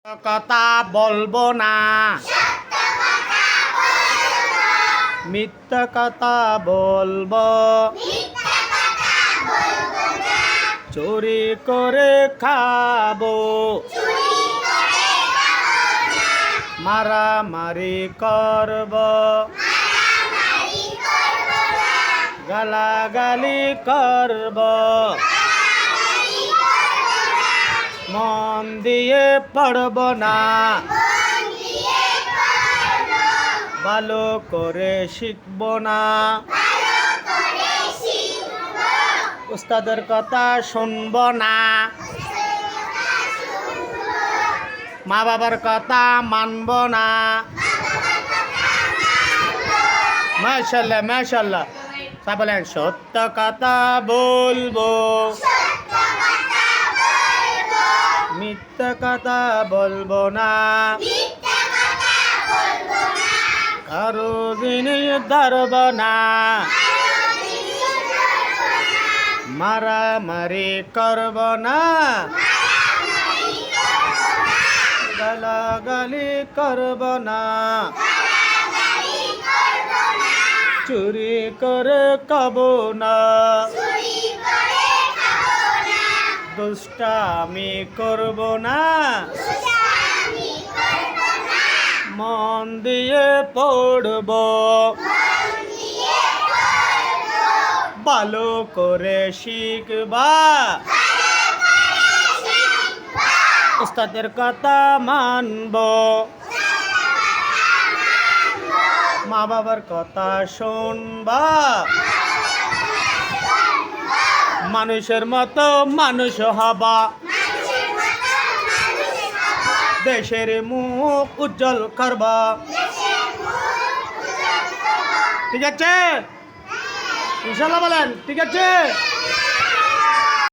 কথা বলবো না, মিথ্যা কথা বলবো, চুরি করে খাবো, মারামারি করব, গালাগালি করব, মন দিয়ে পড়ব না, ভালো করে শিখব না, উস্তাদের কথা শুনব না, মা বাবার কথা মানব না। মাশাআল্লাহ মাশাআল্লাহ। তা বলেন সত্য কথা বলবো, মিথ্যা কথা বলবো না, কারো জিনিস ধরব না, মারামারি করব না, গালাগালি করব না, চুরি করে খাবো না, দুষ্টামি করব না, মন দিয়ে পড়ব, ভালো করে শিখবা, উস্তাদের কথা মানব, মা বাবার কথা শুনবা, মানুষের মতো মানুষ হবা, দেশের মুখ উজ্জ্বল করবা। ঠিক আছে ইনশাআল্লাহ বলেন ঠিক আছে।